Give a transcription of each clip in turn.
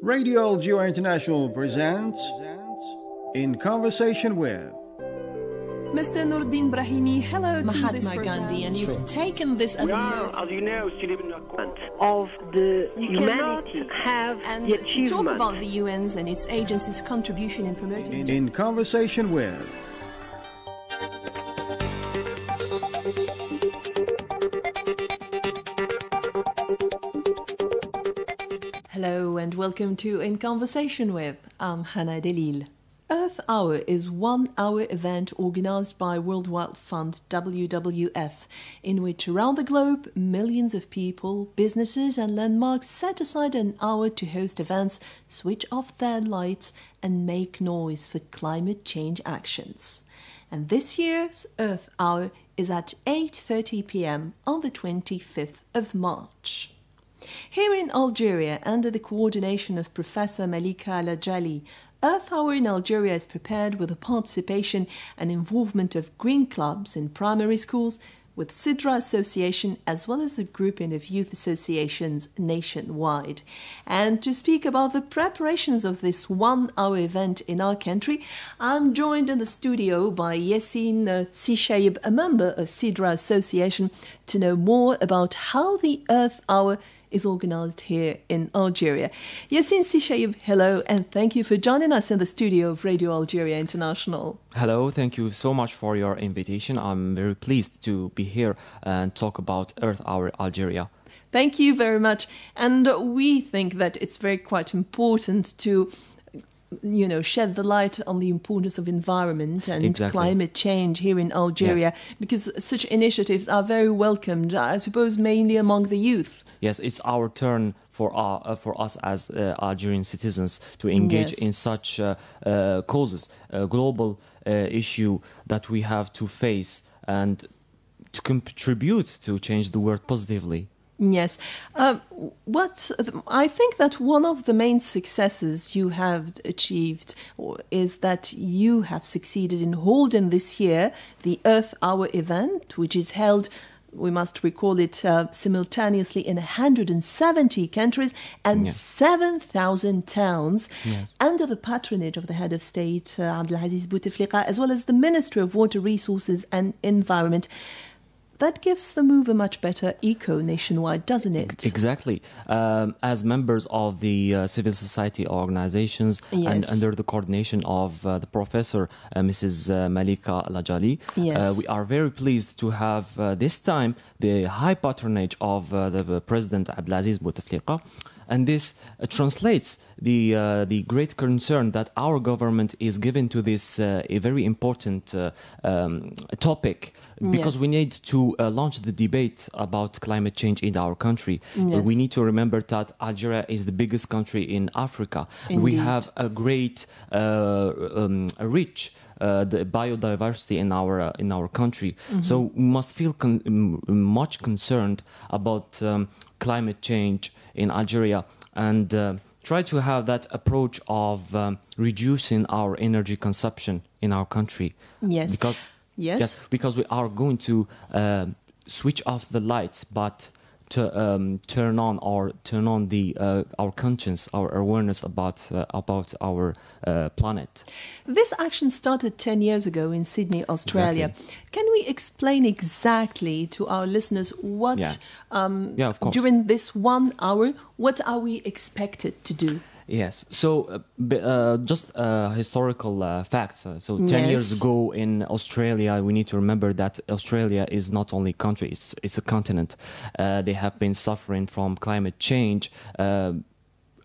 Radio Algérie International presents In Conversation with Mr. Nordin Brahimi, hello to this Mahatma program. Gandhi, and you've taken this as a note. As you know, of the humanity have And the to talk achievement. about the UN's and its agencies' contribution in promoting In Conversation with Hello and welcome to In Conversation with. I'm Hannah Delil. Earth Hour is 1 hour event organized by World Wide Fund WWF, in which around the globe millions of people, businesses and landmarks set aside an hour to host events, switch off their lights and make noise for climate change actions. And this year's Earth Hour is at 8:30 p.m. on the 25th of March. Here in Algeria, under the coordination of Professor Malika Al-Ajali, Earth Hour in Algeria is prepared with the participation and involvement of green clubs in primary schools, with Sidra Association as well as a grouping of youth associations nationwide. And to speak about the preparations of this 1 hour event in our country, I'm joined in the studio by Yassine Sishaib, a member of Sidra Association, to know more about how the Earth Hour is organized here in Algeria. Yassine Sishaib, hello, and thank you for joining us in the studio of Radio Algeria International. Hello, thank you so much for your invitation. I'm very pleased to be here and talk about Earth Hour Algeria. Thank you very much. And we think that it's very quite important to shed the light on the importance of environment and climate change here in Algeria, because such initiatives are very welcomed, I suppose, mainly among the youth. Yes, it's our turn for us as Algerian citizens to engage in such causes, a global issue that we have to face and to contribute to change the world positively. Yes. I think that one of the main successes you have achieved is that you have succeeded in holding this year the Earth Hour event, which is held, we must recall it, simultaneously in 170 countries and 7,000 towns, under the patronage of the head of state, Abdelaziz Bouteflika, as well as the Ministry of Water Resources and Environment. That gives the move a much better echo nationwide, doesn't it? Exactly. As members of the civil society organizations and under the coordination of the professor, Mrs. Malika Al-Ajali, we are very pleased to have this time the high patronage of the President Abdelaziz Bouteflika. And this translates the great concern that our government is giving to this a very important topic, because we need to launch the debate about climate change in our country. We need to remember that Algeria is the biggest country in Africa. Indeed. We have a great, rich the biodiversity in our country. So we must feel much concerned about climate change in Algeria and try to have that approach of reducing our energy consumption in our country. Because we are going to switch off the lights, but to turn on our conscience, our awareness about our planet. This action started 10 years ago in Sydney, Australia. Can we explain exactly to our listeners what, during this 1 hour, what are we expected to do? Yes, so just historical facts. So 10 years ago in Australia, we need to remember that Australia is not only a country, it's a continent. They have been suffering from climate change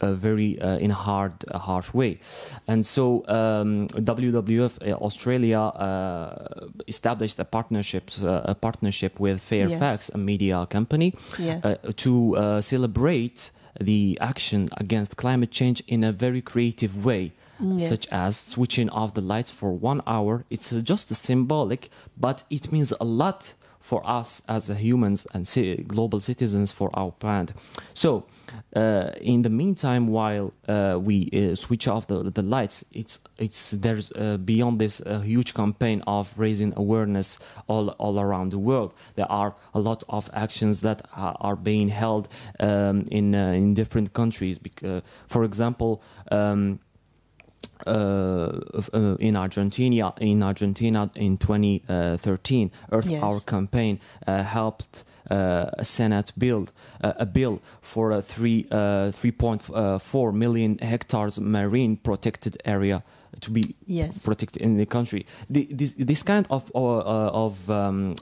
very in a harsh way. And so WWF Australia established a partnership with Fairfax, a media company, to celebrate the action against climate change in a very creative way, such as switching off the lights for 1 hour. It's just symbolic, but it means a lot for us as humans and global citizens for our planet. So, in the meantime, while we switch off the lights, there's beyond this huge campaign of raising awareness all around the world. There are a lot of actions that are being held in different countries. For example, in Argentina in 2013, Earth Hour campaign helped Senate build a bill for a 3.4 million hectares marine protected area to be protected in the country. This kind of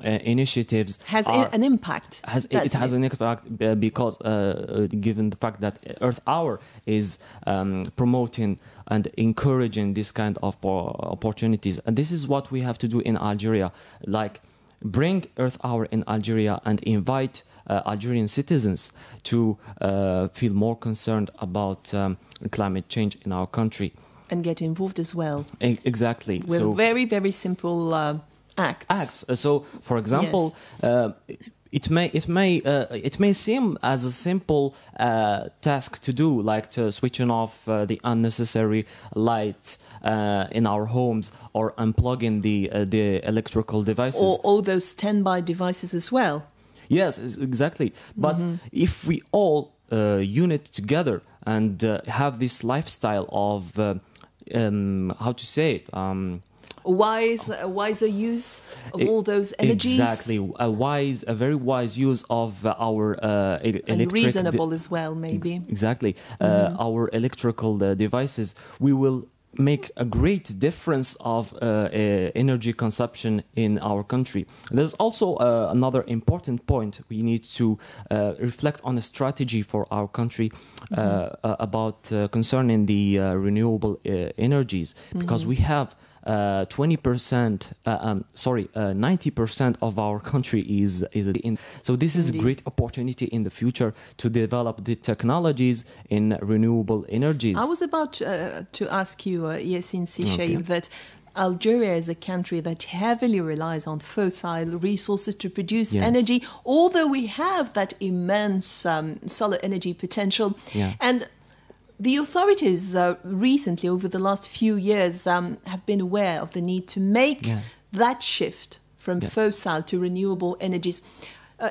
initiatives has an impact. It has an impact because given the fact that Earth Hour is promoting and encouraging this kind of opportunities, and this is what we have to do in Algeria, like bring Earth Hour in Algeria and invite Algerian citizens to feel more concerned about climate change in our country. And get involved as well. Exactly. With very, very simple acts. So, for example, it may seem as a simple task to do, like to switching off the unnecessary lights in our homes or unplugging the electrical devices. Or all those standby devices as well. Yes, exactly. But if we all unite together and have this lifestyle of how to say it? Wiser use of all those energies. Exactly, a very wise use of our electric and reasonable as well, maybe. Exactly, our electrical devices. We will make a great difference of energy consumption in our country. There's also another important point. We need to reflect on a strategy for our country about concerning the renewable energies, because we have 90% of our country is in. So this is a great opportunity in the future to develop the technologies in renewable energies. I was about to ask you, Yassine Sishaib, that Algeria is a country that heavily relies on fossil resources to produce energy, although we have that immense solar energy potential. And the authorities recently, over the last few years, have been aware of the need to make that shift from fossil to renewable energies.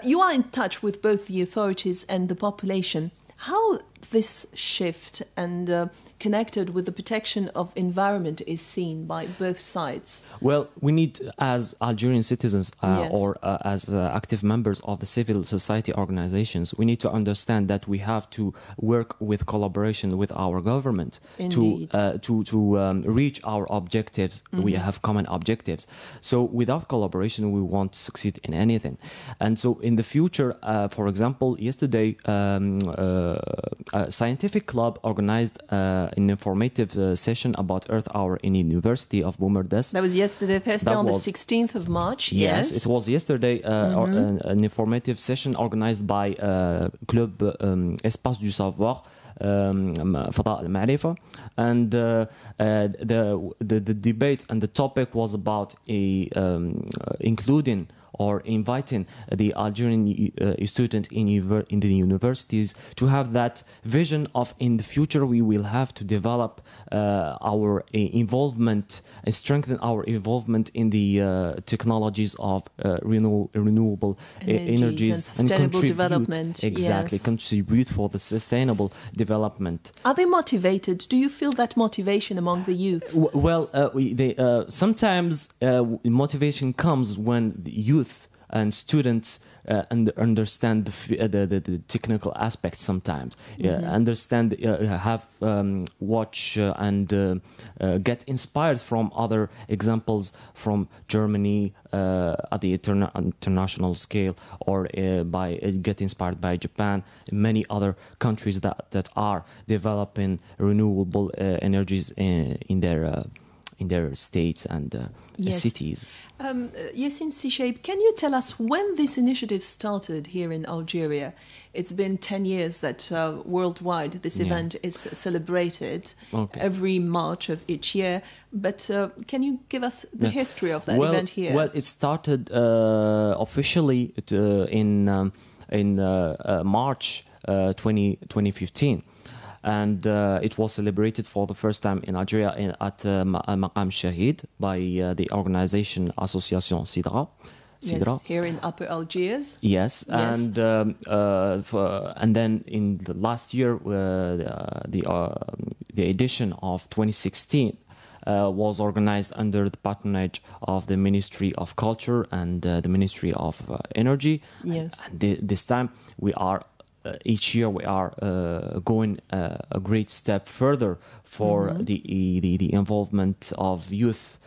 You are in touch with both the authorities and the population. How this shift and connected with the protection of environment is seen by both sides? Well, we need, as Algerian citizens or as active members of the civil society organizations, we need to understand that we have to work with collaboration with our government to reach our objectives. We have common objectives. So without collaboration, we won't succeed in anything. And so in the future, for example, yesterday, a scientific club organized an informative session about Earth Hour in the University of Boumerdès. That was yesterday, Thursday, on the 16th of March. Yes, it was yesterday, an informative session organized by Club Espace du Savoir, فضاء المعرفة, and the debate and the topic was about including or inviting the Algerian students in the universities to have that vision of, in the future, we will have to develop our involvement and strengthen our involvement in the technologies of renewable energies and sustainable development. Exactly, contribute for the sustainable development. Are they motivated? Do you feel that motivation among the youth? Well, sometimes motivation comes when the youth and students understand the technical aspects sometimes. Understand, have watch and get inspired from other examples from Germany at the international scale, or get inspired by Japan, many other countries that are developing renewable energies in in their states and cities. Yassine Sishaib, can you tell us when this initiative started here in Algeria? It's been 10 years that worldwide this event is celebrated every March of each year. But can you give us the history of that event here? Well, it started officially in March 2015. And it was celebrated for the first time in Algeria at Maqam Shahid by the organization Association Sidra. Yes, here in Upper Algiers. Yes. And then in the last year, the edition of 2016 was organized under the patronage of the Ministry of Culture and the Ministry of Energy. Yes. And this time we are. Each year we are going a great step further for the involvement of youth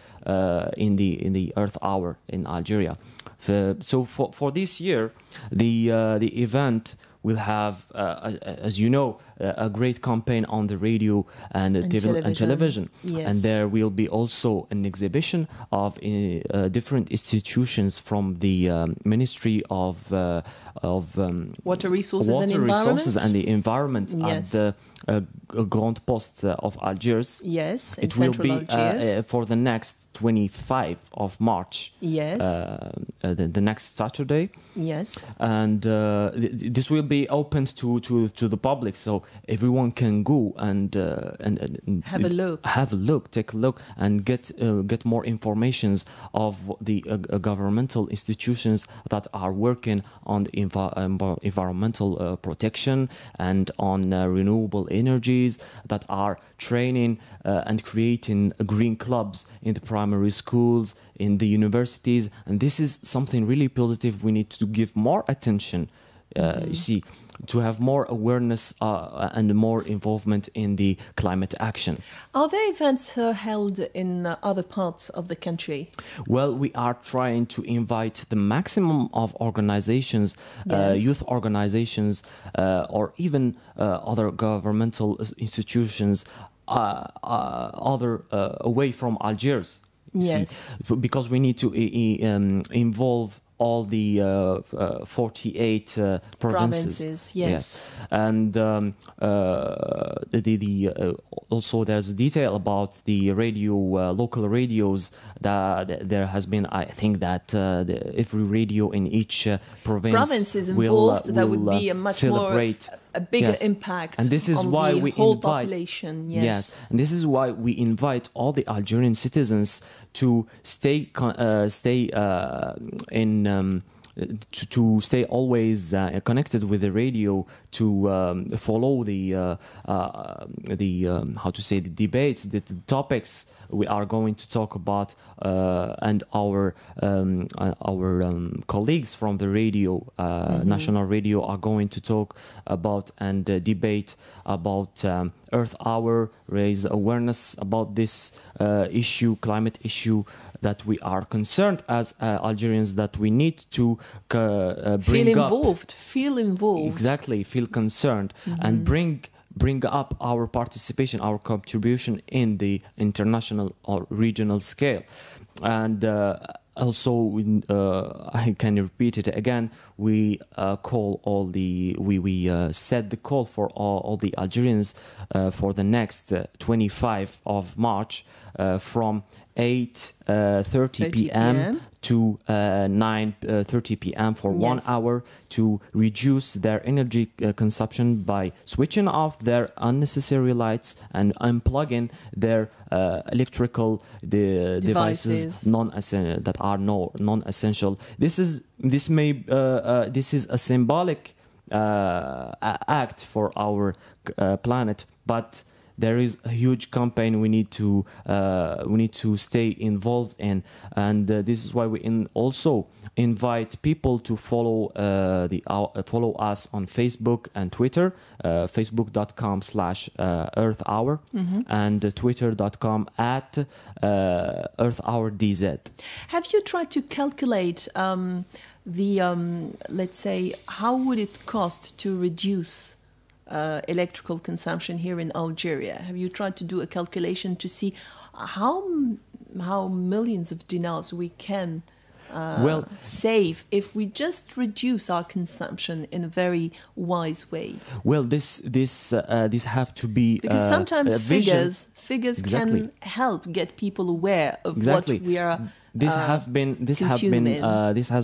in the Earth Hour in Algeria. So for this year, the event will have, as you know, a great campaign on the radio and television. Yes. And there will be also an exhibition of different institutions from the Ministry of Water Resources and the Environment yes. at the Grand Poste of Algiers. Yes, in it will central be Algiers. For the next 25 of March. Yes. The next Saturday. Yes. And this will be open to the public, so everyone can go and have a look, take a look, and get more informations of the governmental institutions that are working on the environmental protection and on renewable energies, that are training and creating green clubs in the primary schools, in the universities. And this is something really positive. We need to give more attention, you see, to have more awareness and more involvement in the climate action. Are there events held in other parts of the country? Well, we are trying to invite the maximum of organizations, yes. youth organizations, or even other governmental institutions away from Algiers. Yes. See? Because we need to involve all the 48 provinces. Yes. And also there's a detail about the radio, local radios. That there has been, I think that every radio in each province is involved. Will that would be a much celebrate. More a bigger Yes. impact. And this is on why the we whole invite, population. Yes. And this is why we invite all the Algerian citizens to stay to stay always connected with the radio, to follow the debates, the topics we are going to talk about, and our colleagues from the radio, national radio, are going to talk about and debate about Earth Hour, raise awareness about this issue, climate issue, that we are concerned as Algerians, that we need to feel involved. Exactly, feel concerned, and bring up our participation, our contribution in the international or regional scale. And also, I can repeat it again, we set the call for all the Algerians for the next 25 of March from 8:30 p.m. to 9:30 p.m. for 1 hour, to reduce their energy consumption by switching off their unnecessary lights and unplugging their electrical devices that are non-essential. This is a symbolic act for our planet, but there is a huge campaign we need to stay involved in, and this is why we also invite people to follow us on Facebook and Twitter, facebook.com/Earth Hour and twitter.com @EarthHourDZ. Have you tried to calculate let's say, how would it cost to reduce electrical consumption here in Algeria? Have you tried to do a calculation to see how millions of dinars we can save if we just reduce our consumption in a very wise way? Well, this have to be because sometimes figures exactly. can help get people aware of exactly. what we are. This has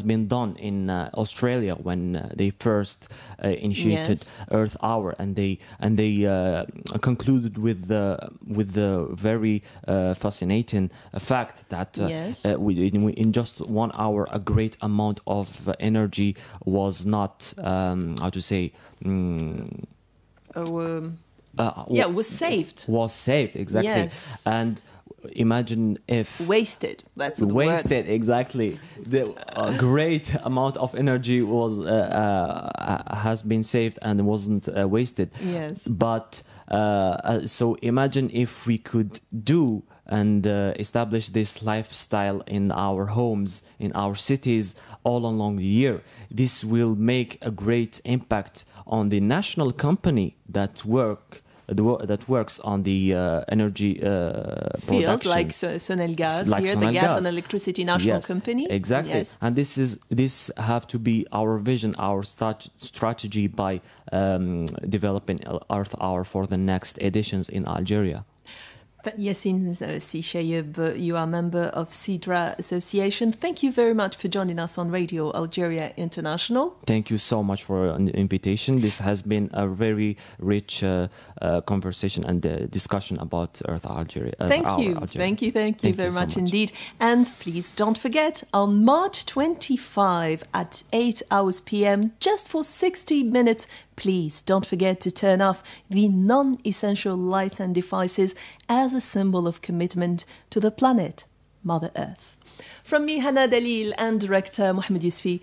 been done in Australia when they first initiated yes. Earth Hour, and they concluded with the very fascinating fact that yes. in just 1 hour a great amount of energy was not was saved. Was saved, exactly. Yes. And imagine if wasted. That's the wasted word. Exactly. The great amount of energy was has been saved and wasn't wasted. Yes. But so imagine if we could do and establish this lifestyle in our homes, in our cities, all along the year. This will make a great impact on the national company that works on the energy field, like Sonelgaz, like here, Sonelgaz. The Gas and Electricity National yes, Company. Exactly. Yes. And this have to be our vision, our strategy by developing Earth Hour for the next editions in Algeria. Yassine Sishayeb, you are a member of CIDRA Association. Thank you very much for joining us on Radio Algeria International. Thank you so much for the invitation. This has been a very rich conversation and discussion about Earth Algeria. Thank you very much indeed. And please don't forget, on March 25 at 8 hours p.m., just for 60 minutes, please don't forget to turn off the non-essential lights and devices as a symbol of commitment to the planet, Mother Earth. From me, Hana Dalil, and director Mohamed Yousfi,